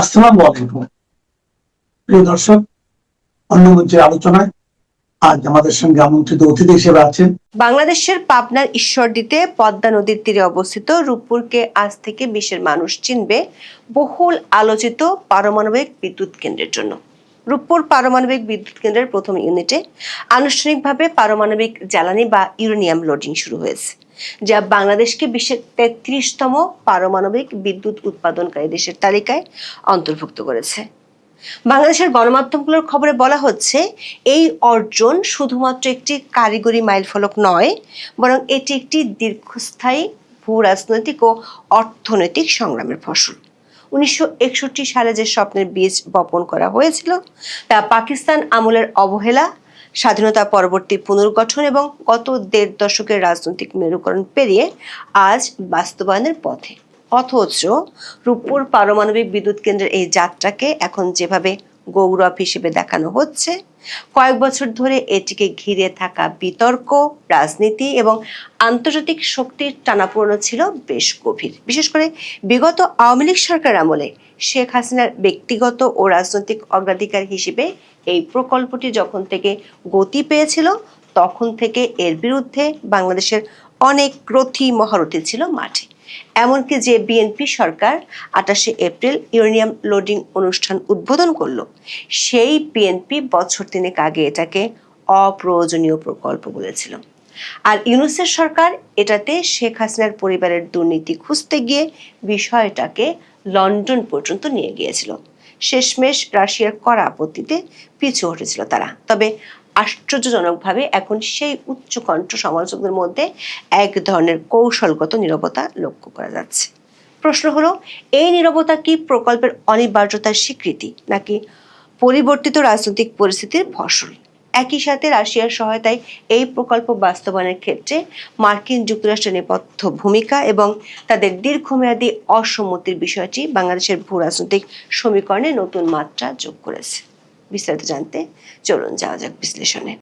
আসসালামু আলাইকুম প্রিয় দর্শক, অন্য মঞ্চের আলোচনায় আজ আমাদের সঙ্গে আমন্ত্রিত অতিথি হিসেবে আছেন বাংলাদেশের পাবনার ঈশ্বরদীতে পদ্মা নদীর তীরে অবস্থিত রূপপুরকে আজ থেকে বিশ্বের মানুষ চিনবে বহুল আলোচিত পারমাণবিক বিদ্যুৎ কেন্দ্রের জন্য। রূপপুর পারমাণবিক বিদ্যুৎ কেন্দ্রের প্রথম ইউনিটে আনুষ্ঠানিকভাবে পারমাণবিক জ্বালানি বা ইউরেনিয়াম লোডিং শুরু হয়েছে, যা বাংলাদেশকে বিশ্বের ৩৩তম পারমাণবিক বিদ্যুৎ উৎপাদনকারী দেশের তালিকায় অন্তর্ভুক্ত করেছে। বাংলাদেশের গণমাধ্যমগুলোর খবরে বলা হচ্ছে, এই অর্জন শুধুমাত্র একটি কারিগরি মাইলফলক নয়, বরং এটি একটি দীর্ঘস্থায়ী ভূ রাজনৈতিক ও অর্থনৈতিক সংগ্রামের ফসল। ১৯৬১ সালে যে স্বপ্নের বীজ বপন করা হয়েছিল, তা পাকিস্তান আমলের অবহেলা, স্বাধীনতা পরবর্তী পুনর্গঠন এবং গত ১.৫ দশকের রাজনৈতিক মেরুকরণ পেরিয়ে আজ বাস্তবায়নের পথে। অথচ রূপপুর পারমাণবিক বিদ্যুৎ কেন্দ্রের এই যাত্রাকে এখন যেভাবে গৌরব হিসেবে দেখানো হচ্ছে, কয়েক বছর ধরে এটিকে ঘিরে থাকা বিতর্ক, রাজনীতি এবং আন্তর্জাতিক শক্তির টানাপোড়েন ছিল বেশ গভীর। বিশেষ করে বিগত আওয়ামী লীগ সরকার আমলে শেখ হাসিনার ব্যক্তিগত ও রাজনৈতিক অগ্রাধিকার হিসেবে এই প্রকল্পটি যখন থেকে গতি পেয়েছিল, তখন থেকে এর বিরুদ্ধে বাংলাদেশের অনেক রথী মহারথী ছিল মাঠে। এমনকি যে বিএনপি সরকার ২৮ এপ্রিল ইউরেনিয়াম লোডিং অনুষ্ঠান উদ্বোধন করলো, সেই বিএনপি বছর তিনেক আগে এটাকে অপ্রয়োজনীয় প্রকল্প বলেছিল। আর ইউনূসের সরকার এটাতে শেখ হাসিনার পরিবারের দুর্নীতি খুঁজতে গিয়ে বিষয়টাকে লন্ডন পর্যন্ত নিয়ে গিয়েছিল। শেষমেশ রাশিয়ার কড়া আপত্তিতে পিছু হটেছিল তারা। তবে আশ্চর্যজনকভাবে এখন সেই উচ্চকণ্ঠ সমালোচকদের মধ্যে এক ধরনের কৌশলগত নীরবতা লক্ষ্য করা যাচ্ছে। প্রশ্ন হলো, এই নীরবতা কি প্রকল্পের অনিবার্যতার স্বীকৃতি, নাকি পরিবর্তিত রাজনৈতিক পরিস্থিতির ফসল? একই সাথে রাশিয়ার সহায়তায় এই প্রকল্প বাস্তবায়নের ক্ষেত্রে মার্কিন যুক্তরাষ্ট্রের নেপথ্য ভূমিকা এবং তাদের দীর্ঘমেয়াদী অসম্মতির বিষয়টি বাংলাদেশের ভূ রাজনৈতিক সমীকরণে নতুন মাত্রা যোগ করেছে। বিস্তারিত জানতে চলুন যাওয়া যাক বিশ্লেষণে।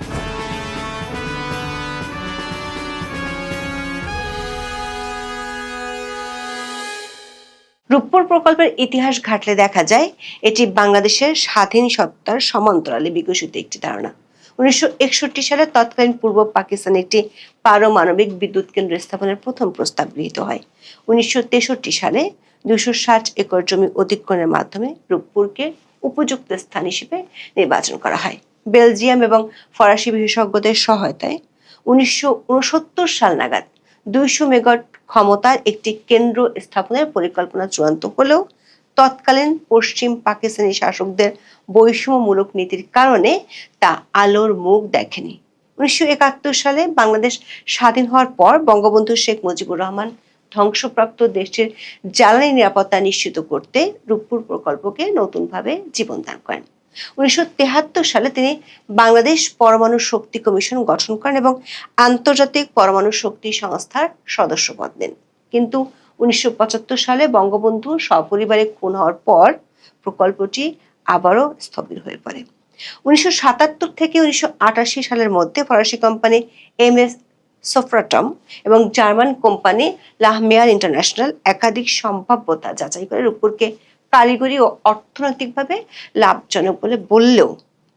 রূপপুর প্রকল্পের ইতিহাস ঘাটলে দেখা যায়, এটি বাংলাদেশের স্বাধীন সত্তার সমান্তরালে বিকশিত একটি ধারণা। ১৯৬১ সালে তৎকালীন পূর্ব পাকিস্তানে একটি পারমাণবিক বিদ্যুৎ কেন্দ্র স্থাপনের প্রথম প্রস্তাব গৃহীত হয়। ১৯৬৩ সালে ২৬০ একর জমি অধিগ্রহণের মাধ্যমে রূপপুরকে উপযুক্ত স্থান হিসেবে নির্বাচন করা হয়। বেলজিয়াম এবং ফরাসি বিশেষজ্ঞদের সহায়তায় ১৯৬৯ সাল নাগাদ ২০০ মেগাওয়াট ক্ষমতার একটি কেন্দ্র স্থাপনের পরিকল্পনা চূড়ান্ত হলেও তৎকালীন পশ্চিম পাকিস্তানি শাসকদের বৈষম্যমূলক নীতির কারণে তা আলোর মুখ দেখেনি। ১৯৭১ সালে বাংলাদেশ স্বাধীন হওয়ার পর বঙ্গবন্ধু শেখ মুজিবুর রহমান ধ্বংসপ্রাপ্ত দেশটির জ্বালানি নিরাপত্তা নিশ্চিত করতে রূপপুর প্রকল্পকে নতুনভাবে জীবনদান করেন। ১৯৭৩ সালে তিনি বাংলাদেশ পরমাণু শক্তি কমিশন গঠন করেন এবং আন্তর্জাতিক পরমাণু শক্তি সংস্থার সদস্যপদ নেন। কিন্তু ১৯৭৫ সালে বঙ্গবন্ধু সপরিবারে খুন হওয়ার পর প্রকল্পটি আবারও স্থবির হয়ে পড়ে। ১৯৭৭ থেকে ১৯৮৮ সালের মধ্যে ফরাসি কোম্পানি MS সোফ্রাটম এবং জার্মান কোম্পানি লাহমেয়ার ইন্টারন্যাশনাল একাধিক সম্ভাব্যতা যাচাই করে রূপপুরকে কারিগরি ও অর্থনৈতিকভাবে লাভজনক বলে বললেও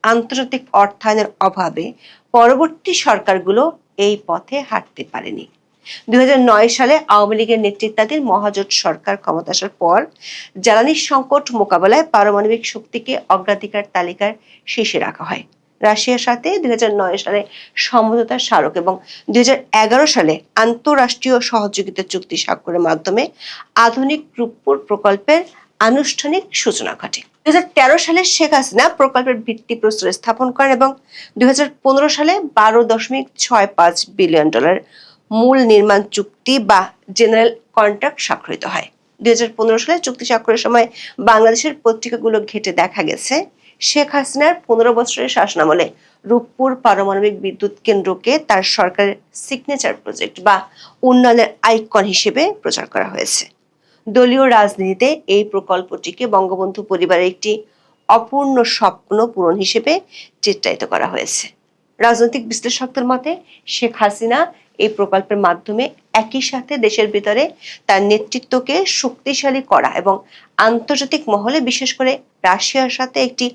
আন্তর্জাতিক অর্থায়নের অভাবে পরবর্তী সরকারগুলো এই পথে হাঁটতে পারেনি। ২০০৯ সালে আওয়ামী লীগের নেতৃত্বাধীন মহাজোট সরকার ক্ষমতা আসার পর জ্বালানির সংকট মোকাবেলায় পারমাণবিক শক্তিকে অগ্রাধিকার তালিকার শীর্ষে রাখা হয়। রাশিয়ার সাথে ২০০৯ সালে সমঝোতা স্মারক এবং ২০১১ সালে আন্তঃরাষ্ট্রীয় সহযোগিতা চুক্তি স্বাক্ষরের মাধ্যমে আধুনিক রূপপুর প্রকল্পের আনুষ্ঠানিক সূচনা ঘটে। ২০১৩ সালে শেখ হাসিনা প্রকল্পের ভিত্তিপ্রস্তর স্থাপন করেন এবং ২০১৫ সালে $১২.৬৫ বিলিয়ন মূল নির্মাণ চুক্তি বা জেনারেল কন্ট্রাক্ট স্বাক্ষরিত হয়। ২০১৫ সালে চুক্তি স্বাক্ষরের সময় বাংলাদেশের পত্রিকাগুলো ঘেঁটে দেখা গেছে, শেখ হাসিনার ১৫ বছরের শাসনামলে রূপপুর পারমাণবিক বিদ্যুৎ কেন্দ্রকে তার সরকারের সিগনেচার প্রজেক্ট বা উন্নয়নের আইকন হিসেবে প্রচার করা হয়েছে। দলীয় রাজনীতিতে এই প্রকল্পটিকে বঙ্গবন্ধু পরিবারের একটি অপূর্ণ স্বপ্ন পূরণ হিসেবে চিত্রায়িত করা হয়েছে। রাজনৈতিক বিশ্লেষকদের মতে শেখ হাসিনা এই প্রকল্পের মাধ্যমে একই সাথে দেশের ভিতরে তার নেতৃত্বকে শক্তিশালী করা এবং আন্তর্জাতিক মহলে বিশেষ করে রাশিয়ার সাথে একটি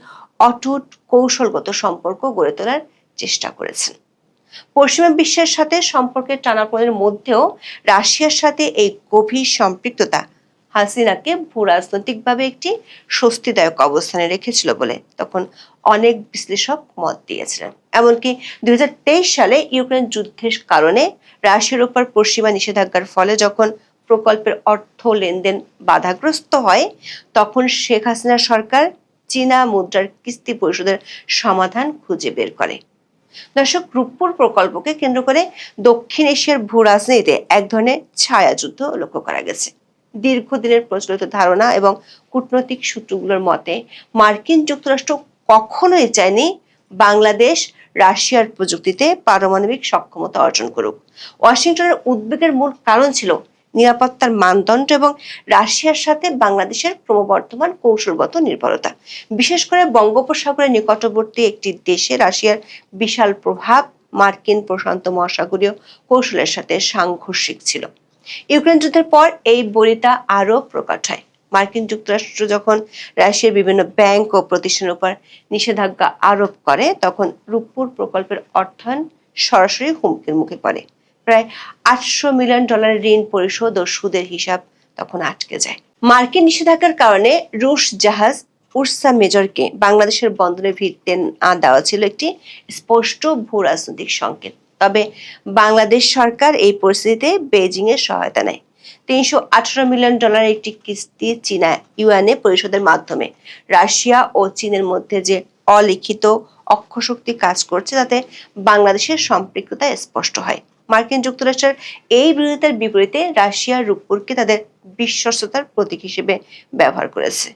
অটুট কৌশলগত সম্পর্ক গড়ে তোলার চেষ্টা করেছেন। পশ্চিমা বিশ্বের সাথে সম্পর্কের টানাপোড়েনের মধ্যেও রাশিয়ার সাথে এই গভীর সম্পৃক্ততা হাসিনাকে ভূরাজনৈতিকভাবে একটি স্বস্তিদায়ক অবস্থানে রেখেছিল বলে তখন অনেক বিশ্লেষক মত দিয়েছিলেন। এমনকি 2023 সালে ইউক্রেন যুদ্ধের কারণে রাশিয়ার উপর পশ্চিমা নিষেধাজ্ঞার ফলে যখন প্রকল্পের অর্থ লেনদেন বাধাগ্রস্ত হয়, তখন শেখ হাসিনা সরকার চীনা মুদ্রার কিস্তি পরিশোধের সমাধান খুঁজে বের করে। দর্শক, রূপপুর প্রকল্পকে কেন্দ্র করে দক্ষিণ এশিয়ার ভূ রাজনীতিতে এক ধরনের ছায়াযুদ্ধ লক্ষ্য করা গেছে। দীর্ঘদিনের প্রচলিত ধারণা এবং কূটনৈতিক সূত্রগুলোর মতে মার্কিন যুক্তরাষ্ট্র কখনোই চায়নি বাংলাদেশ রাশিয়ার প্রযুক্তিতে পারমাণবিক সক্ষমতা অর্জন করুক। ওয়াশিংটনের উদ্বেগের মূল কারণ ছিল নিরাপত্তার মানদণ্ড এবং রাশিয়ার সাথে বাংলাদেশের ক্রমবর্ধমান কৌশলগত নির্ভরতা। বিশেষ করে বঙ্গোপসাগরের নিকটবর্তী একটি দেশে রাশিয়ার বিশাল প্রভাব মার্কিন প্রশান্ত মহাসাগরীয় কৌশলের সাথে সাংঘর্ষিক ছিল। ইউক্রেন যুদ্ধের পর এই বলিটা আরো প্রকট হয়। মার্কিন যুক্তরাষ্ট্র যখন রাশিয়ার বিভিন্ন ব্যাংক ও প্রতিষ্ঠানের উপর নিষেধাজ্ঞা আরোপ করে, তখন রূপপুর প্রকল্পের অর্থায়ন সরাসরি হুমকির মুখে পড়ে। প্রায় $800 মিলিয়ন ঋণ পরিশোধ ও সুদের হিসাব তখন আটকে যায়। মার্কিন নিষেধাজ্ঞার কারণে রুশ জাহাজ উর্সা মেজরকে বাংলাদেশের বন্দরে ভিড়তে না দেওয়া ছিল একটি স্পষ্ট ভূ রাজনৈতিক সংকেত। তবে বাংলাদেশ সরকার এই পরিস্থিতিতে বেইজিং এর সহায়তা নেয়। $318 মিলিয়ন একটি কিস্তি চীনা ইউয়ানে পরিশোধের মাধ্যমে রাশিয়া ও চীনের মধ্যে যে অলিখিত অক্ষশক্তি কাজ করছে, তাতে বাংলাদেশের সম্পৃক্ততা স্পষ্ট হয়। মার্কিন যুক্তরাষ্ট্রের এই বিরোধিতার বিপরীতে রাশিয়া রূপপুরকে তাদের বিশ্বস্ততার প্রতীক হিসেবে ব্যবহার করেছে।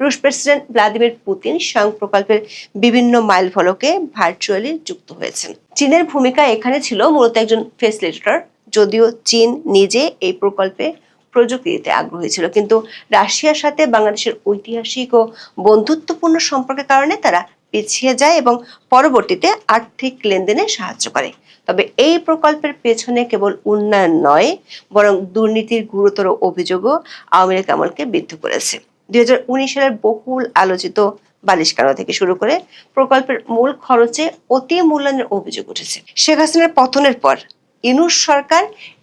রুশ প্রেসিডেন্ট ভ্লাদিমির পুতিন স্বয়ং প্রকল্পের বিভিন্ন মাইল ফলকে ভার্চুয়ালি যুক্ত হয়েছেন। চীনের ভূমিকা এখানে ছিল মূলত একজন ফেসিলিটেটর। যদিও চীন নিজে এই প্রকল্পে প্রযুক্তি দিতে আগ্রহী ছিল, কিন্তু রাশিয়ার সাথে বাংলাদেশের ঐতিহাসিক ও বন্ধুত্বপূর্ণ সম্পর্কের কারণে তারা পিছিয়ে যায় এবং পরবর্তীতে আর্থিক লেনদেনে সাহায্য করে। তবে এই প্রকল্পের পেছনে কেবল উন্নয়ন নয়, বরং দুর্নীতির গুরুতর অভিযোগও আওয়ামী লীগ আমলকে বিদ্ধ করেছে। 2019 সালের বহুল আলোচিত বালিশকানা থেকে শুরু করে প্রকল্পের মূল খরচে অতি মূল্যায়নের অভিযোগ উঠেছে। শেখ হাসিনার পতনের পর ইউনূস সরকার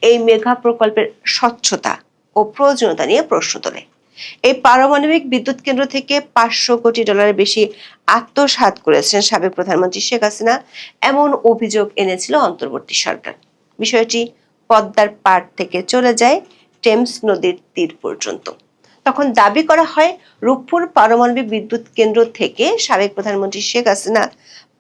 এই মেগা প্রকল্পের স্বচ্ছতা ও প্রয়োজনীয়তা নিয়ে প্রশ্ন তোলে। এই পারমাণবিক বিদ্যুৎ কেন্দ্র থেকে $500 কোটি বেশি আত্মসাৎ করেছেন সাবেক প্রধানমন্ত্রী শেখ হাসিনা, এমন অভিযোগ এনেছিল অন্তর্বর্তী সরকার। বিষয়টি পদ্মার পাড় থেকে চলে যায় টেমস নদীর তীর পর্যন্ত। তখন দাবি করা হয় রূপপুর পারমাণবিক বিদ্যুৎ কেন্দ্র থেকে সাবেক প্রধানমন্ত্রী শেখ হাসিনা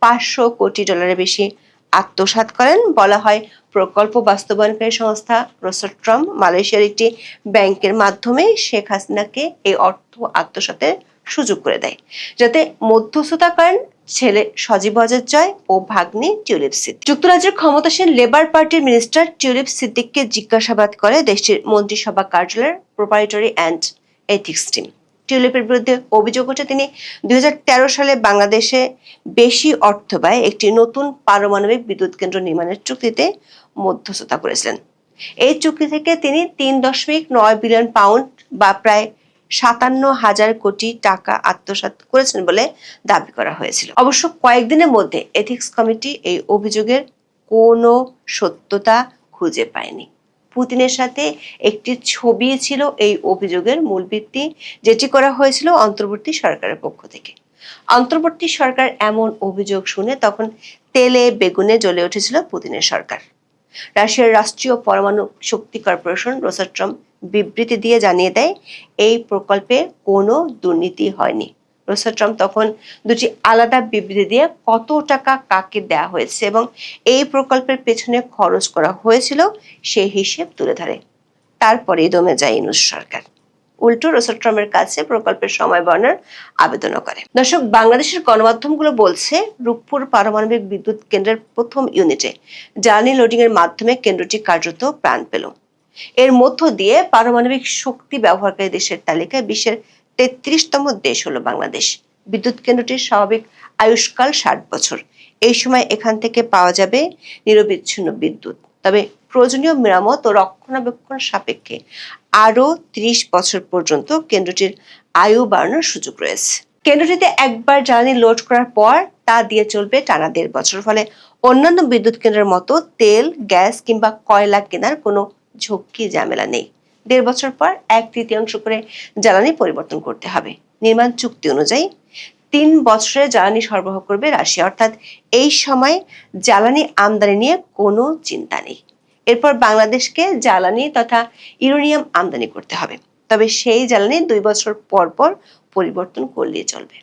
$500 কোটি বেশি আত্মসাৎ করেন। বলা হয় প্রকল্প বাস্তবায়নকারী সংস্থা রোসাট্রম মালয়েশিয়ার একটি ব্যাংকের মাধ্যমে শেখ হাসিনাকে এই অর্থ আত্মসাতের সুযোগ করে দেয়, যাতে মধ্যস্থতা করেন ছেলে সজীব ওয়াজেদ জয় ও ভাগ্নি টিউলিপ সিদ্দিক। যুক্তরাজ্যের ক্ষমতাসীন লেবার পার্টির মিনিস্টার টিউলিপ সিদ্দিককে জিজ্ঞাসাবাদ করে দেশটির মন্ত্রিসভা কার্যালয়ের প্রোপ্রাইটরি অ্যান্ড এথিক্স টিম। টিউলিপের বিরুদ্ধে অভিযোগ ওঠে তিনি 2013 সালে বাংলাদেশে বেশি অর্থ ব্যয়ে একটি নতুন পারমাণবিক বিদ্যুৎ কেন্দ্র নির্মাণের চুক্তিতে মধ্যস্থতা করেছিলেন। এই চুক্তি থেকে তিনি 3.9 বিলিয়ন পাউন্ড বা প্রায় 57,000 কোটি টাকা আত্মসাৎ করেছেন বলে দাবি করা হয়েছিল। অবশ্য কয়েকদিনের মধ্যে এথিক্স কমিটি এই অভিযোগের কোনো সত্যতা খুঁজে পায়নি। পুতিনের সাথে একটি ছবি ছিল এই অভিযোগের মূল ভিত্তি, যেটি করা হয়েছিল অন্তর্বর্তী সরকারের পক্ষ থেকে। অন্তর্বর্তী সরকার এমন অভিযোগ শুনে তখন তেলে বেগুনে জ্বলে উঠেছিল পুতিনের সরকার। রাশিয়ার রাষ্ট্রীয় পরমাণু শক্তি কর্পোরেশন রোসাট্রম বিবৃতি দিয়ে জানিয়ে দেয় এই প্রকল্পে কোনো দুর্নীতি হয়নি। রোসাট্রম তখন দুটি আলাদা বিবৃতি দিয়ে কত টাকা কাকে দেওয়া হয়েছে এবং এই প্রকল্পের পেছনে খরচ করা হয়েছিল সেই হিসেব তুলে ধরে। তারপরেই দমে যায় ইউনূস সরকার। উল্টো রোসাট্রমের কাছে প্রকল্পের সময় বর্ণার আবেদনও করে। দর্শক, বাংলাদেশের গণমাধ্যমগুলো বলছে রূপপুর পারমাণবিক বিদ্যুৎ কেন্দ্রের প্রথম ইউনিটে জ্বালানি লোডিং এর মাধ্যমে কেন্দ্রটি কার্যত প্রাণ পেল। এর মধ্য দিয়ে পারমাণবিক শক্তি ব্যবহারকারী দেশের তালিকায় বিশ্বের 33তম দেশ হলো বাংলাদেশ। বিদ্যুৎ কেন্দ্রটির স্বাভাবিক আয়ুষ্কাল 60 বছর। এই সময় এখান থেকে পাওয়া যাবে নিরবিচ্ছিন্ন বিদ্যুৎ। তবে প্রয়োজনীয় মেরামত ও রক্ষণাবেক্ষণ সাপেক্ষে আরও 30 বছর পর্যন্ত কেন্দ্রটির আয়ু বাড়ানোর সুযোগ রয়েছে। কেন্দ্রটিতে একবার জ্বালানি লোড করার পর তা দিয়ে চলবে টানা 1.5 বছর। ফলে অন্যান্য বিদ্যুৎ কেন্দ্রের মতো তেল, গ্যাস কিংবা কয়লা কেনার কোনো ঝক্কি ঝামেলা নেই। 1.5 বছর পর 1/3 করে জ্বালানি পরিবর্তন করতে হবে। নির্মাণ চুক্তি অনুযায়ী 3 বছরের জ্বালানি সরবরাহ করবে রাশিয়া, অর্থাৎ এই সময় জ্বালানি আমদানি নিয়ে কোনো চিন্তা নেই। এরপর বাংলাদেশকে জ্বালানি তথা ইউরেনিয়াম আমদানি করতে হবে, তবে সেই জ্বালানি 2 বছর পর পর পরিবর্তন করলেই চলবে।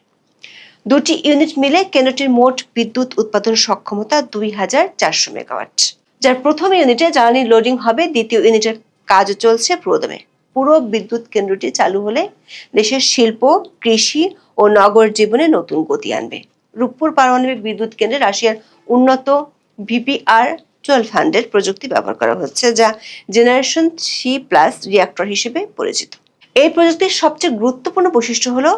দুটি ইউনিট মিলে কেন্দ্রটির মোট বিদ্যুৎ উৎপাদন সক্ষমতা 2400 মেগাওয়াট, যার প্রথম ইউনিটে জ্বালানি লোডিং হবে, দ্বিতীয় ইউনিটের কাজও চলছে পুরোদমে। পুরো বিদ্যুৎ কেন্দ্রটি চালু হলে দেশের শিল্প, কৃষি ও নগর জীবনে নতুন গতি আনবে। রূপপুর পারমাণবিক বিদ্যুৎ কেন্দ্রে রাশিয়ার উন্নত VPR-1200 প্রযুক্তি ব্যবহার করা হচ্ছে, যা জেনারেশন 3+ রিঅ্যাক্টর হিসেবে পরিচিত। এই প্রযুক্তির সবচেয়ে গুরুত্বপূর্ণ বৈশিষ্ট্য হলো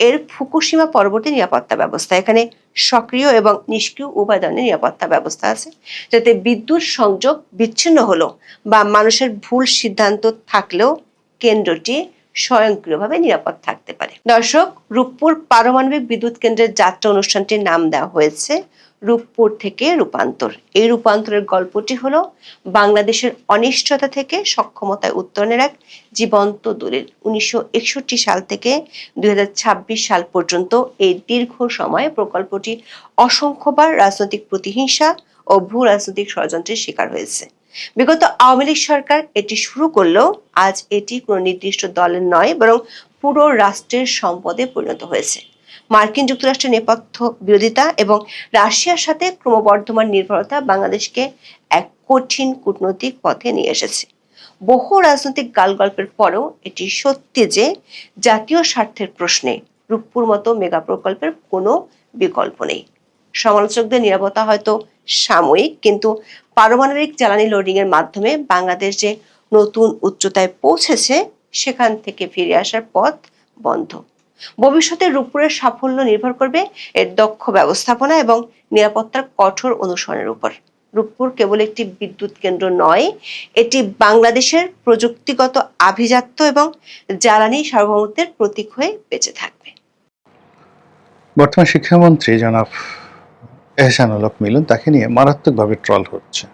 এর ফুকুশিমা পরবর্তী নিরাপত্তা ব্যবস্থা। এখানে সক্রিয় এবং নিষ্ক্রিয় উভয় ধরনের নিরাপত্তা ব্যবস্থা আছে, যাতে বিদ্যুৎ সংযোগ বিচ্ছিন্ন হলো বা মানুষের ভুল সিদ্ধান্ত থাকলেও কেন্দ্রটি স্বয়ংক্রিয়ভাবে নিরাপদ থাকতে পারে। দর্শক, রূপপুর পারমাণবিক বিদ্যুৎ কেন্দ্রের যাত্রা অনুষ্ঠানটির নাম দেওয়া হয়েছে রূপপুর থেকে রূপান্তর। এই রূপান্তরের গল্পটি হলো বাংলাদেশের অনিশ্চয়তা থেকে সক্ষমতায় উত্তরণের এক জীবন্ত দলিল। 1961 সাল থেকে 2026 সাল পর্যন্ত এই দীর্ঘ সময়ে প্রকল্পটি অসংখ্যবার রাজনৈতিক প্রতিহিংসা ও ভূ রাজনৈতিক ষড়যন্ত্রের শিকার হয়েছে। বিগত আওয়ামী লীগ সরকার এটি শুরু করলেও আজ এটি কোনো নির্দিষ্ট দলের নয়, বরং পুরো রাষ্ট্রের সম্পদে পরিণত হয়েছে। মার্কিন যুক্তরাষ্ট্রের নেপথ্য বিরোধিতা এবং রাশিয়ার সাথে ক্রমবর্ধমান নির্ভরতা বাংলাদেশকে এক কঠিন কূটনৈতিক পথে নিয়ে এসেছে। বহু রাজনৈতিক গালগল্পের পরেও এটি সত্যি যে জাতীয় স্বার্থের প্রশ্নে রূপপুর মতো মেগা প্রকল্পের কোনো বিকল্প নেই। সমালোচকদের নিরাপত্তা হয়তো সাময়িক, কিন্তু পারমাণবিক জ্বালানি লোডিং এর মাধ্যমে বাংলাদেশ যে নতুন উচ্চতায় পৌঁছেছে, সেখান থেকে ফিরে আসার পথ বন্ধ। ভবিষ্যতে রূপপুরের সাফল্য নির্ভর করবে এর দক্ষ ব্যবস্থাপনা এবং নিরাপত্তার কঠোর অনুসরণের উপর। রূপপুর কেবল একটি বিদ্যুৎ কেন্দ্র নয়, এটি বাংলাদেশের প্রযুক্তিগত আভিজাত্য এবং জ্বালানি সার্বভৌমত্বের প্রতীক হয়ে বেঁচে থাকবে। বর্তমান শিক্ষামন্ত্রী জনাব এহসানুল হক মিলন তাকে নিয়ে মারাত্মকভাবে ট্রল হচ্ছে,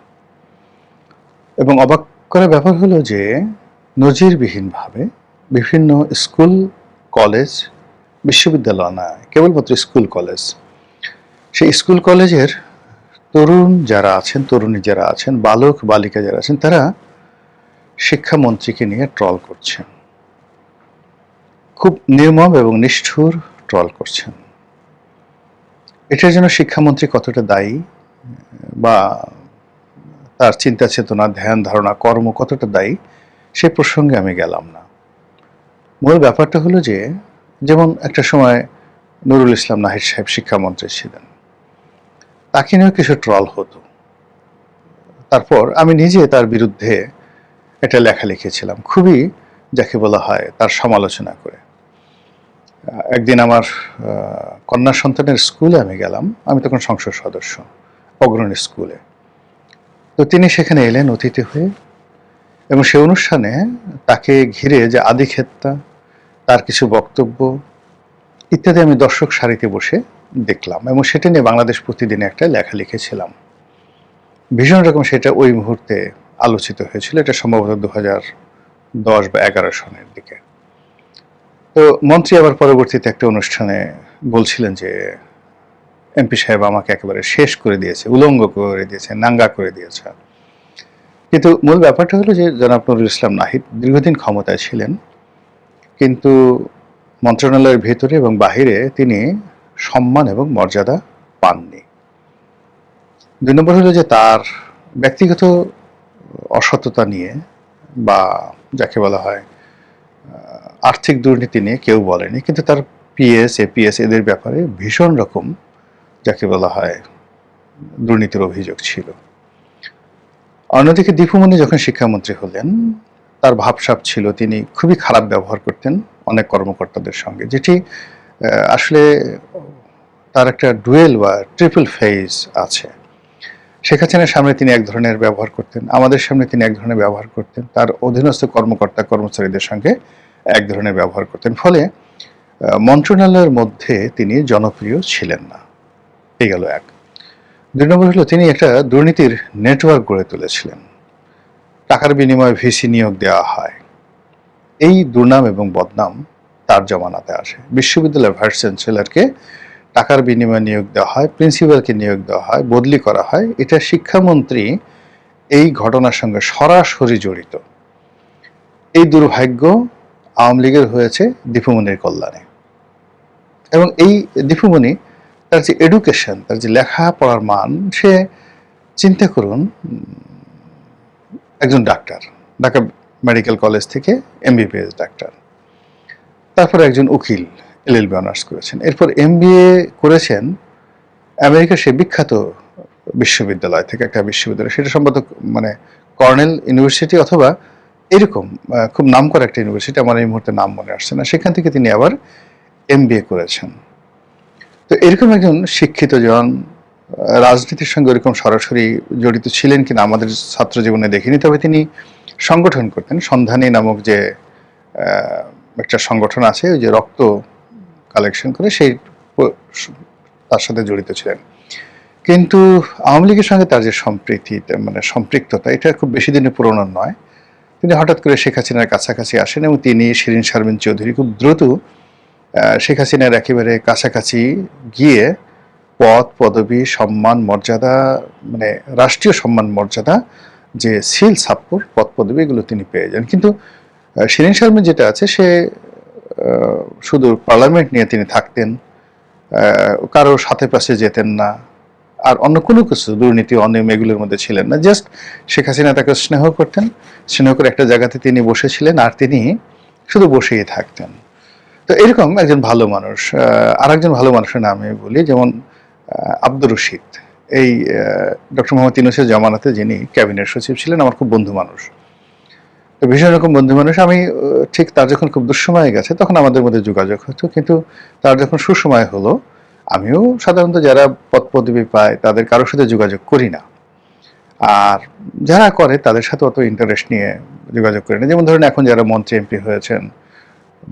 এবং অবাক করার ব্যাপার হলো যে নজিরবিহীনভাবে বিভিন্ন স্কুল, কলেজ, বিশ্ববিদ্যালয় না, কেবলমাত্র স্কুল কলেজ, সেই স্কুল কলেজের তরুণ যারা আছেন, তরুণী যারা আছেন, বালক বালিকা যারা আছেন, তারা শিক্ষামন্ত্রীকে নিয়ে ট্রল করছেন। খুব নির্মম এবং নিষ্ঠুর ট্রল করছেন। এটার জন্য শিক্ষামন্ত্রী কতটা দায়ী বা তার চিন্তা চেতনা, ধ্যান ধারণা, কর্ম কতটা দায়ী, সে প্রসঙ্গে আমি গেলাম না। মূল ব্যাপারটা হলো যে, যেমন একটা সময় নুরুল ইসলাম নাহিদ সাহেব শিক্ষামন্ত্রী ছিলেন, তাকে নিয়েও কিছু ট্রল হতো। তারপর আমি নিজে তার বিরুদ্ধে একটা লেখা লিখেছিলাম, খুবই যাকে বলা হয় তার সমালোচনা করে। একদিন আমার কন্যা সন্তানের স্কুলে আমি গেলাম, আমি তখন সংসদ সদস্য, অগ্রণী স্কুলে। তো তিনি সেখানে এলেন অতিথি হয়ে, এবং সে অনুষ্ঠানে তাকে ঘিরে যে আদিক্ষেত্তা, তার কিছু বক্তব্য ইত্যাদি আমি দর্শক সারিতে বসে দেখলাম, এবং সেটা নিয়ে বাংলাদেশ প্রতিদিনে একটা লেখা লিখেছিলাম। ভীষণ রকম সেটা ওই মুহূর্তে আলোচিত হয়েছিল। এটা সম্ভবত 2010 বা 11 সনের দিকে। তো মন্ত্রী আবার পরবর্তীতে একটা অনুষ্ঠানে বলছিলেন যে এমপি সাহেব আমাকে একেবারে শেষ করে দিয়েছে, উলঙ্গ করে দিয়েছে, নাঙ্গা করে দিয়েছে। কিন্তু মূল ব্যাপারটা হলো যে জনাব নুরুল ইসলাম নাহিদ দীর্ঘদিন ক্ষমতায় ছিলেন, কিন্তু মন্ত্রণালয়ের ভেতরে এবং বাহিরে তিনি সম্মান এবং মর্যাদা পাননি। 2 নম্বর হলো যে তার ব্যক্তিগত অসততা নিয়ে বা যাকে বলা হয় আর্থিক দুর্নীতি নিয়ে কেউ বলেনি, কিন্তু তার পিএস, এপিএস এদের ব্যাপারে ভীষণ রকম যাকে বলা হয় দুর্নীতির অভিযোগ ছিল। অন্যদিকে দীপুমণি যখন শিক্ষামন্ত্রী হলেন, তার ভাবসাব ছিল তিনি খুবই খারাপ ব্যবহার করতেন অনেক কর্মকর্তাদের সঙ্গে, যেটি আসলে তার একটা ডুয়েল বা ট্রিপল ফেজ আছে। শেখ হাসিনার সামনে তিনি এক ধরনের ব্যবহার করতেন, আমাদের সামনে তিনি এক ধরনের ব্যবহার করতেন, তার অধীনস্থ কর্মকর্তা কর্মচারীদের সঙ্গে এক ধরনের ব্যবহার করতেন। ফলে মন্ত্রণালয়ের মধ্যে তিনি জনপ্রিয় ছিলেন না। এই গেল এক। 2 নম্বর হলো তিনি একটা দুর্নীতির নেটওয়ার্ক গড়ে তুলেছিলেন। টাকার বিনিময়ে ভিসি নিয়োগ দেওয়া হয়। এই দুর্নাম এবং বদনাম তার জমানাতে আসে। বিশ্ববিদ্যালয়ের ভাইস চ্যান্সেলরকে টাকার বিনিময়ে নিয়োগ দেওয়া হয়, প্রিন্সিপালকে নিয়োগ দেওয়া হয়, বদলি করা হয়। এটা শিক্ষামন্ত্রী এই ঘটনার সঙ্গে সরাসরি জড়িত। এই দুর্ভাগ্য আওয়ামী লীগের হয়েছে দীপুমনির কল্যাণে। এবং এই দীপুমনি তার যে এডুকেশন, তার যে লেখাপড়ার মান, সে চিন্তা করুন, একজন ডাক্তার, ঢাকা মেডিকেল কলেজ থেকে এমবিবিএস ডাক্তার, তারপরে একজন উকিল, এলএলবি অনার্স করেছেন, এরপর এমবিএ করেছেন আমেরিকার সে বিখ্যাত বিশ্ববিদ্যালয় থেকে, একটা বিশ্ববিদ্যালয়, সেটা সম্ভবত মানে কর্নেল ইউনিভার্সিটি অথবা এরকম খুব নামকরা একটা ইউনিভার্সিটি, আমার এই মুহূর্তে নাম মনে আসছে না। সেখান থেকে তিনি আবার এমবিএ করেছেন। তো এরকম একজন শিক্ষিত জন রাজনীতির সঙ্গে এরকম সরাসরি জড়িত ছিলেন কিনা আমাদের ছাত্র জীবনে দেখিনি, তবে তিনি সংগঠন করতেন। সন্ধানী নামক যে একটা সংগঠন আছে, ওই যে রক্ত কালেকশন করে, সেই তার সাথে জড়িত ছিলেন। কিন্তু আওয়ামী লীগের সঙ্গে তার যে সম্প্রীতি, মানে সম্পৃক্ততা, এটা খুব বেশি দিনের পুরনো নয়। তিনি হঠাৎ করে শেখ হাসিনার কাছাকাছি আসেন এবং তিনি, শিরিন শারমিন চৌধুরী, খুব দ্রুত শেখ হাসিনার একেবারে কাছাকাছি গিয়ে পদ, পদবি, সম্মান, মর্যাদা, মানে রাষ্ট্রীয় সম্মান মর্যাদা, যে সিল সাপ্পর পদ পদবি, এগুলো তিনি পেয়ে যান। কিন্তু শিরিন শারমিন যেটা আছে, সে শুধু পার্লামেন্ট নিয়ে তিনি থাকতেন, কারোর সাথে পাশে যেতেন না, আর অন্য কোনো কিছু দুর্নীতি অনিয়ম এগুলোর মধ্যে ছিলেন না। জাস্ট শেখ হাসিনা তাকে স্নেহ করতেন, স্নেহ করে একটা জায়গাতে তিনি বসেছিলেন আর তিনি শুধু বসেই থাকতেন। তো এরকম একজন ভালো মানুষ। আর একজন ভালো মানুষের নাম আমি বলি, যেমন আব্দুর রশিদ, এই ডক্টর মোহাম্মদ ইউনূসের জামানাতে যিনি ক্যাবিনেট সচিব ছিলেন, আমার খুব বন্ধু মানুষ, তো ভীষণ রকম বন্ধু মানুষ। আমি ঠিক তার যখন খুব দুঃসময় গেছে তখন আমাদের মধ্যে যোগাযোগ হতো, কিন্তু তার যখন সুসময় হলো, আমিও সাধারণত যারা পদ পদবি পায় তাদের কারোর সাথে যোগাযোগ করি না, আর যারা করে তাদের সাথে অত ইন্টারেস্ট নিয়ে যোগাযোগ করি না। যেমন ধরুন এখন যারা মন্ত্রী এমপি হয়েছেন,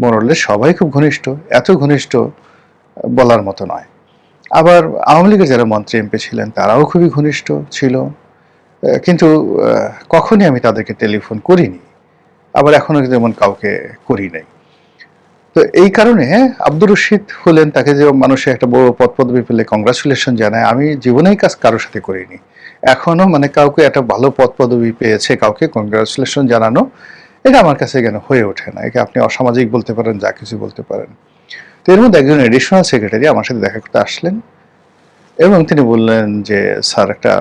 মোরলে সবাই খুব ঘনিষ্ঠ, এত ঘনিষ্ঠ বলার মতো নয়। আবার আওয়ামী লীগের যারা মন্ত্রী এমপি ছিলেন তারাও খুবই ঘনিষ্ঠ ছিল, কিন্তু কখনই আমি তাদেরকে টেলিফোন করিনি, আবার এখনো যেমন কাউকে করি নাই। তো এই কারণে আব্দুর রশিদ হলেন, তাকে যে মানুষে একটা বড় পদ পদবি পেলে কংগ্রাচুলেশন জানায়, আমি জীবনেই কাজ কারোর সাথে করিনি। এখনো মানে কাউকে একটা ভালো পদ পদবি পেয়েছে কাউকে কংগ্রাচুলেশন জানানো, এটা আমার কাছে কেন হয়ে ওঠে না। একে আপনি অসামাজিক বলতে পারেন, যা কিছু বলতে পারেন। তো এর মধ্যে একজন এডিশনাল সেক্রেটারি আমার সাথে দেখা করতে আসলেন এবং তিনি বললেন যে, স্যার, একটা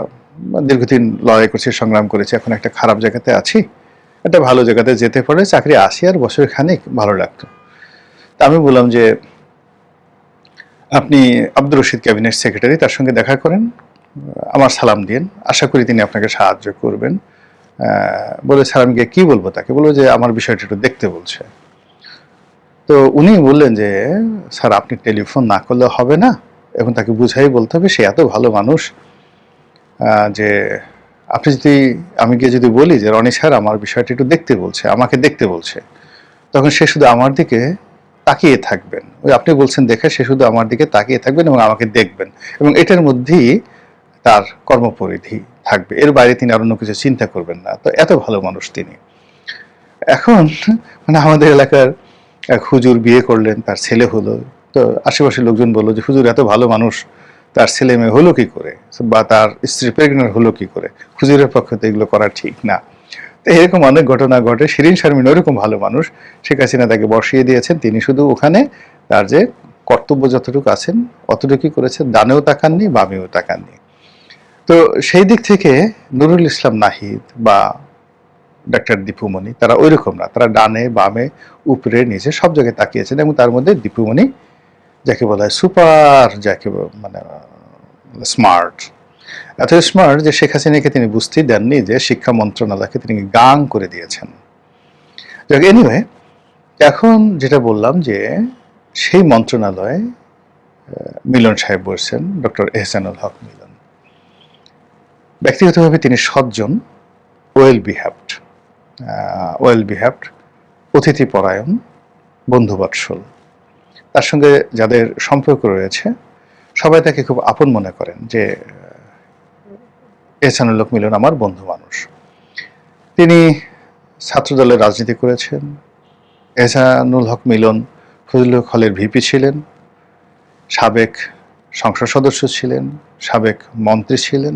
দীর্ঘদিন লড়াই করছি, সংগ্রাম করেছি, এখন একটা খারাপ জায়গাতে আছি, একটা ভালো জায়গাতে যেতে পারে, চাকরি আসি আর বছর খানিক ভালো লাগতো। তা আমি বললাম যে, আপনি আব্দুর রশিদ ক্যাবিনেট সেক্রেটারি, তার সঙ্গে দেখা করেন, আমার সালাম দিন, আশা করি তিনি আপনাকে সাহায্য করবেন। বলে, স্যার আমি গিয়ে কী বলবো তাকে? বলবো যে আমার বিষয়টা একটু দেখতে বলছে। তো উনি বললেন যে, স্যার আপনি টেলিফোন না করলে হবে না, এবং তাকে বুঝাই বলতে হবে, সে এত ভালো মানুষ যে আপনি যদি, আমি গিয়ে যদি বলি যে রনি স্যার আমার বিষয়টা একটু দেখতে বলছে, আমাকে দেখতে বলছে, তখন সে শুধু আমার দিকে তাকিয়ে থাকবেন, ওই আপনি বলছেন দেখে, সে শুধু আমার দিকে তাকিয়ে থাকবেন এবং আমাকে দেখবেন, এবং এটার মধ্যেই তার কর্মপরিধি থাকবে, এর বাইরে তিনি আর অন্য কিছু চিন্তা করবেন না। তো এত ভালো মানুষ তিনি। এখন মানে আমাদের এলাকার এক হুজুর বিয়ে করলেন, তার ছেলে হলো, তো আশেপাশের লোকজন বললো যে হুজুর এত ভালো মানুষ, তার ছেলে মেয়ে হলো কি করে, বা তার স্ত্রী প্রেগনেন্ট হলো কি করে, হুজুরের পক্ষে তো এগুলো করা ঠিক না। তো এরকম অনেক ঘটনা ঘটে। শিরিন শারমিন ওরকম ভালো মানুষ, শেখ হাসিনা তাকে বসিয়ে দিয়েছেন, তিনি শুধু ওখানে তার যে কর্তব্য যতটুকু আছেন অতটুকুই করেছেন, ডানেও তাকাননি, বামেও তাকাননি। তো সেই দিক থেকে নুরুল ইসলাম নাহিদ বা ডাক্তার দীপুমনি তারা ওই রকম না, তারা ডানে বামে উপরে নিচে সব জায়গায় তাকিয়েছেন, এবং তার মধ্যে দীপুমনি যাকে বলা হয় সুপার, যাকে মানে স্মার্ট, এত স্মার্ট যে শেখ হাসিনাকে তিনি বুঝতেই দেননি যে শিক্ষা মন্ত্রণালয়কে তিনি গাং করে দিয়েছেন। এনিওয়ে, এখন যেটা বললাম যে সেই মন্ত্রণালয়ে মিলন সাহেব বলছেন, ডক্টর এহসানুল হক মিলন, ব্যক্তিগতভাবে তিনি সজ্জন, ওয়েল বিহেভড, অতিথিপরায়ণ, বন্ধুবৎসল। তার সঙ্গে যাদের সম্পর্ক রয়েছে সবাই তাকে খুব আপন মনে করেন যে এহসানুল হক মিলন আমার বন্ধু মানুষ। তিনি ছাত্রদলের রাজনীতি করেছেন। এহসানুল হক মিলন ফজলুল হক হলের ভিপি ছিলেন, সাবেক সংসদ সদস্য ছিলেন, সাবেক মন্ত্রী ছিলেন,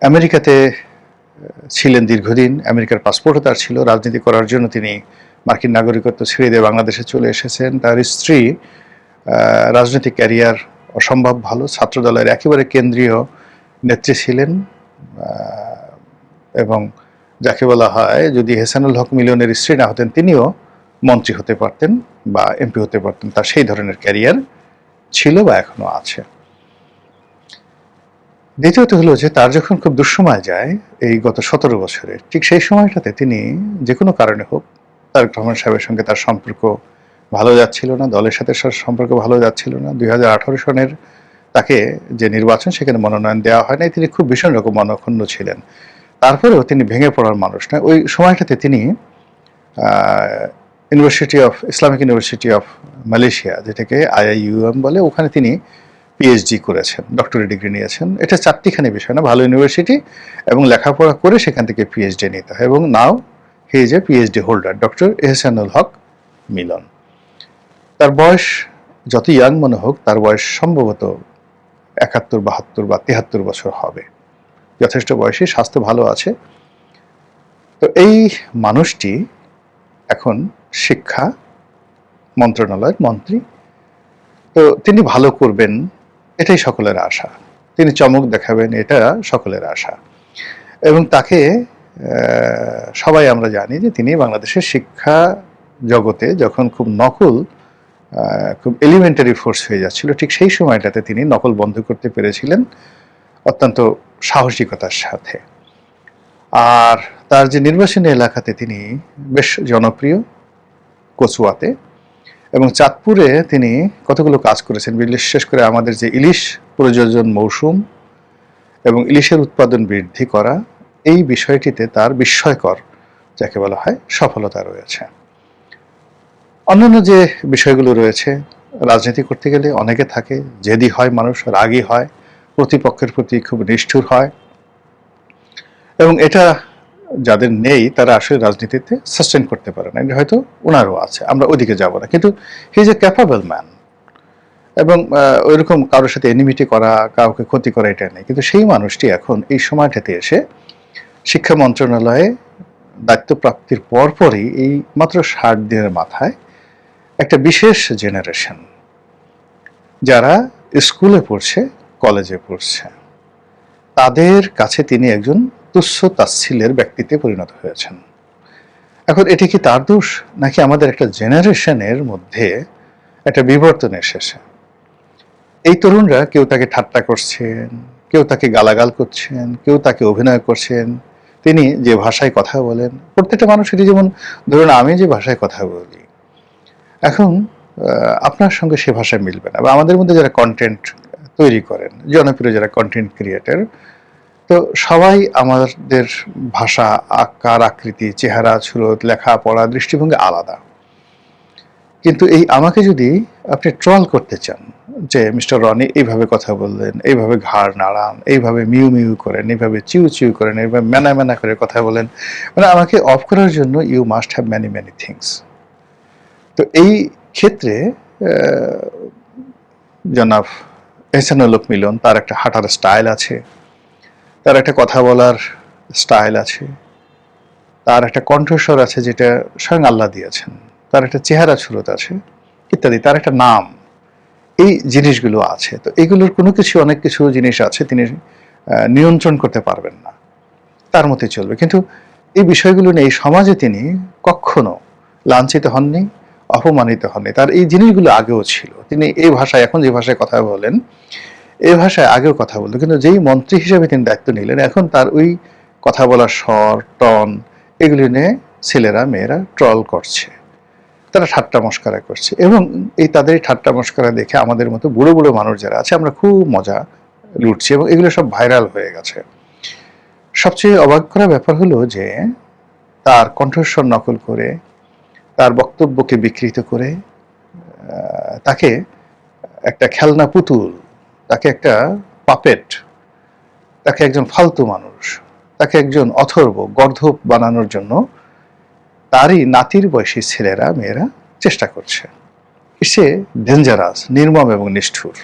আমেরিকাতে ছিলেন দীর্ঘদিন, আমেরিকার পাসপোর্টও তার ছিল। রাজনীতি করার জন্য তিনি মার্কিন নাগরিকত্ব ছেড়ে দিয়ে বাংলাদেশে চলে এসেছেন। তার স্ত্রী রাজনৈতিক ক্যারিয়ার অসম্ভব ভালো, ছাত্রদলের একেবারে কেন্দ্রীয় নেত্রী ছিলেন, এবং যাকে বলা হয় যদি এহসানুল হক মিলনের স্ত্রী না হতেন তিনিও মন্ত্রী হতে পারতেন বা এমপি হতে পারতেন। তার সেই ধরনের ক্যারিয়ার ছিল বা এখনো আছে। দ্বিতীয়ত হলো যে তার যখন খুব দুঃসময় যায় এই গত 17 বছরে, ঠিক সেই সময়টাতে তিনি যে কোনো কারণে হোক তারেক রহমান সাহেবের সঙ্গে তার সম্পর্ক ভালো যাচ্ছিল না, দলের সাথে সম্পর্ক ভালো যাচ্ছিল না। 2018 সনের তাকে যে নির্বাচন সেখানে মনোনয়ন দেওয়া হয় নাই, তিনি খুব ভীষণ রকম মনক্ষুণ্ণ ছিলেন। তারপরেও তিনি ভেঙে পড়ার মানুষ না। ওই সময়টাতে তিনি ইসলামিক ইউনিভার্সিটি অফ মালয়েশিয়া, যেটাকে IIUM বলে, ওখানে তিনি পিএইচডি করেছেন, ডক্টরেট ডিগ্রি নিয়েছেন। এটা চারটিখানি বিষয় না, ভালো ইউনিভার্সিটি এবং লেখাপড়া করে সেখান থেকে পিএইচডি নিতে হয়। এবং now he is a PhD holder, doctor Ehsanul Haque Milon. তার বয়স যত ইয়াং মনে হোক, তার বয়স সম্ভবত 71, 72 বা 73 বছর হবে। যথেষ্ট বয়সী, স্বাস্থ্য ভালো আছে। তো এই মানুষটি এখন শিক্ষা মন্ত্রণালয়ের মন্ত্রী। তো তিনি ভালো করবেন এটাই সকলের আশা, তিনি চমক দেখাবেন এটা সকলের আশা। এবং তাকে সবাই আমরা জানি যে তিনি বাংলাদেশের শিক্ষা জগতে যখন খুব নকল, খুব এলিমেন্টারি ফোর্স হয়ে যাচ্ছিল, ঠিক সেই সময়টাতে তিনি নকল বন্ধ করতে পেরেছিলেন অত্যন্ত সাহসিকতার সাথে। আর তার যে নির্বাচনী এলাকাতে তিনি বেশ জনপ্রিয়, কচুয়াতে এবং চাঁদপুরে তিনি কতগুলো কাজ করেছেন। বিশেষ করে আমাদের যে ইলিশ প্রযোজন মৌসুম এবং ইলিশের উৎপাদন বৃদ্ধি করা, এই বিষয়টিতে তার বিস্ময়কর যাকে বলা হয় সফলতা রয়েছে। অন্যান্য যে বিষয়গুলো রয়েছে, রাজনীতি করতে গেলে অনেকে থাকে, জেদি হয় মানুষ, রাগী হয়, প্রতিপক্ষের প্রতি খুব নিষ্ঠুর হয়, এবং এটা যাদের নেই তারা আসলে রাজনীতিতে সাস্টেন করতে পারে না। হয়তো ওনারও আছে, আমরা ওইদিকে যাব না, কিন্তু হি ইজ এ ক্যাপাবল ম্যান। এবং ওইরকম কারোর সাথে এনিমিটি করা, কাউকে ক্ষতি করা এটা নেই। কিন্তু সেই মানুষটি এখন এই সময়টাতে এসে শিক্ষা মন্ত্রণালয়ে দায়িত্ব প্রাপ্তির পরপরই এই মাত্র 60 দিনের মাথায় একটা বিশেষ জেনারেশন যারা স্কুলে পড়ছে, কলেজে পড়ছে, তাদের কাছে তিনি একজন তুচ্ছ তাচ্ছিল্যের ব্যক্তিতে পরিণত হয়েছেন। এখন এটি কি তার দোষ, নাকি আমাদের একটা জেনারেশনের মধ্যে একটা বিবর্তন এসেছে? এই তরুণরা কেউ তাকে ঠাট্টা করছেন, কেউ তাকে গালাগাল করছেন, কেউ তাকে অভিনয় করছেন। তিনি যে ভাষায় কথা বলেন, প্রত্যেকটা মানুষেরই, যেমন ধরুন আমি যে ভাষায় কথা বলি এখন আপনার সঙ্গে সে ভাষায় মিলবে না। বা আমাদের মধ্যে যারা কন্টেন্ট তৈরি করেন, জনপ্রিয় যারা কন্টেন্ট ক্রিয়েটর, তো সবাই আমাদের ভাষা, আকার, আকৃতি, চেহারা, সুরত, লেখাপড়া, দৃষ্টিভঙ্গি আলাদা। কিন্তু এই আমাকে যদি আপনি ট্রল করতে চান যে মিস্টার রনি এইভাবে কথা বললেন, এইভাবে ঘাড় নাড়ান, এইভাবে মিউ মিউ করেন, এইভাবে চিউ চিউ করেন, এইভাবে ম্যানা ম্যানা করে কথা বলেন, মানে আমাকে অফ করার জন্য you must have many many things. তো এই ক্ষেত্রে জনাব এহসানুল হক মিলন, তার একটা হাঁটার স্টাইল আছে, তার একটা কথা বলার স্টাইল আছে, তার একটা কণ্ঠস্বর আছে যেটা স্বয়ং আল্লাহ দিয়েছেন, তার একটা চেহারা সুরত আছে ইত্যাদি, তার একটা নাম, এই জিনিসগুলো আছে। তো এগুলোর কোনো কিছু, অনেক কিছু জিনিস আছে তিনি নিয়ন্ত্রণ করতে পারবেন না, তার মতোই চলবে। কিন্তু এই বিষয়গুলো নিয়ে এই সমাজে তিনি কখনো লাঞ্ছিত হননি, অপমানিত হননি। তার এই জিনিসগুলো আগেও ছিল। তিনি এই ভাষায়, এখন যে ভাষায় কথা বলেন এই ভাষায় আগেও কথা বলতো, কিন্তু যেই মন্ত্রী হিসেবে তিনি দায়িত্ব নিলেন এখন তার ওই কথা বলার স্বর, টন, এগুলি নিয়ে ছেলেরা মেয়েরা ট্রল করছে, তারা ঠাট্টা মস্করা করছে। এবং এই তাদের ঠাট্টা মস্করা দেখে আমাদের মতো বুড়ো বুড়ো মানুষ যারা আছে আমরা খুব মজা লুটছে, এবং এগুলো সব ভাইরাল হয়ে গেছে। সবচেয়ে অবাক করা ব্যাপার হলো যে তার কণ্ঠস্বর নকল করে, তার বক্তব্যকে বিকৃত করে, তাকে একটা খেলনা পুতুল, তাকে একটা পাপেট, তাকে একজন ফালতু মানুষ, তাকে একজন অথর্ব গর্ধপ বানানোর জন্য তারই নাতির বয়সী ছেলেরা মেয়েরা চেষ্টা করছে। সে ডেঞ্জারাস, নির্মম এবং নিষ্ঠুর।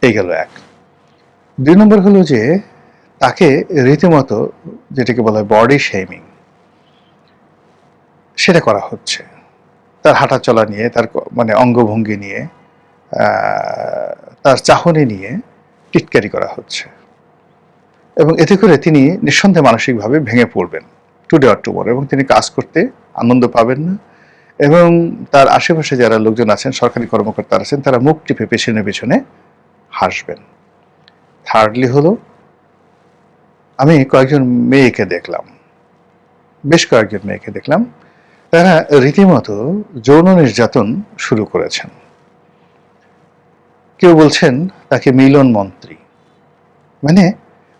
এই গেল এক। 2 নম্বর হলো যে তাকে রীতিমতো যেটাকে বলা হয় বডি শেমিং, সেটা করা হচ্ছে। তার হাঁটা চলা নিয়ে, তার মানে অঙ্গভঙ্গি নিয়ে, তার চাহনি নিয়ে টিটকারি করা হচ্ছে, এবং এতে করে তিনি নিঃসন্দেহে মানসিকভাবে ভেঙে পড়বেন টুডে অর টুমরো, এবং তিনি কাজ করতে আনন্দ পাবেন না, এবং তার আশেপাশে যারা লোকজন আছেন, সরকারি কর্মকর্তা আছেন, তারা মুখ টিপে পেছনে পেছনে হাসবেন। থার্ডলি হলো, আমি কয়েকজন মেয়েকে দেখলাম, বেশ কয়েকজন মেয়েকে দেখলাম, তারা রীতিমতো যৌন নির্যাতন শুরু করেছেন। কেউ বলছেন তাকে মিলন মন্ত্রী। মানে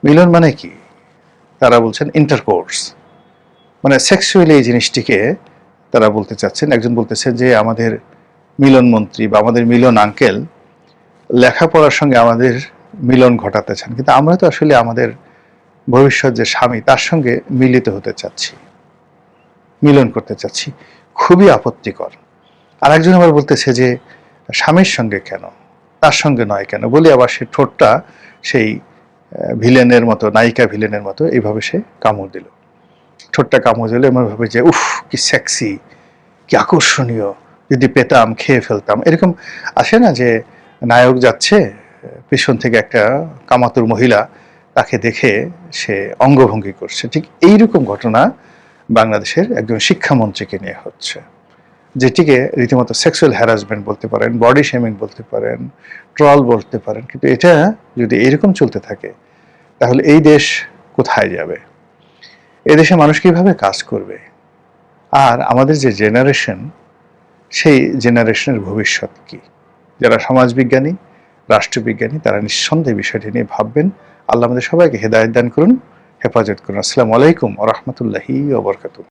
মিলন মানে কি? তারা বলছেন ইন্টারকোর্স, মানে সেক্সুয়ালি এই জিনিসটিকে তারা বলতে চাচ্ছেন। একজন বলতেছেন যে আমাদের মিলন মন্ত্রী বা আমাদের মিলন আঙ্কেল লেখাপড়ার সঙ্গে আমাদের মিলন ঘটাতে চান, কিন্তু আমরা তো আসলে আমাদের ভবিষ্যৎ যে স্বামী তার সঙ্গে মিলিত হতে চাচ্ছি, মিলন করতে চাচ্ছি। খুবই আপত্তিকর। আর একজন আবার বলতেছে যে স্বামীর সঙ্গে কেন, তার সঙ্গে নয় কেন, বলি আবার সে ঠোঁটটা সেই ভিলেনের মতো, নায়িকা ভিলেনের মতো এইভাবে সে কামড় দিল। ঠোঁটটা কামড় দিল এমন ভাবে যে উফ কি সেক্সি, কি আকর্ষণীয়, যদি পেতাম খেয়ে ফেলতাম। এরকম আসে না যে নায়ক যাচ্ছে, পেছন থেকে একটা কামাতুর মহিলা তাকে দেখে সে অঙ্গভঙ্গি করছে। ঠিক এইরকম ঘটনা বাংলাদেশের একজন শিক্ষামন্ত্রীকে নিয়ে হচ্ছে, যেটিকে রীতিমতো সেক্সুয়াল হ্যারাসমেন্ট বলতে পারেন, বডি শেমিং বলতে পারেন, ট্রল বলতে পারেন। কিন্তু এটা যদি এরকম চলতে থাকে তাহলে এই দেশ কোথায় যাবে? এই দেশে মানুষ কিভাবে কাজ করবে? আর আমাদের যে জেনারেশন, সেই জেনারেশনের ভবিষ্যৎ কি? যারা সমাজবিজ্ঞানী, রাষ্ট্রবিজ্ঞানী, তারা নিঃসন্দেহে বিষয়টি নিয়ে ভাববেন। আল্লাহ আমাদের সবাইকে হেদায়েত দান করুন, হেফাজত করুন। আসসালামু আলাইকুম ওয়া রাহমাতুল্লাহি ওয়া বারাকাতুহু।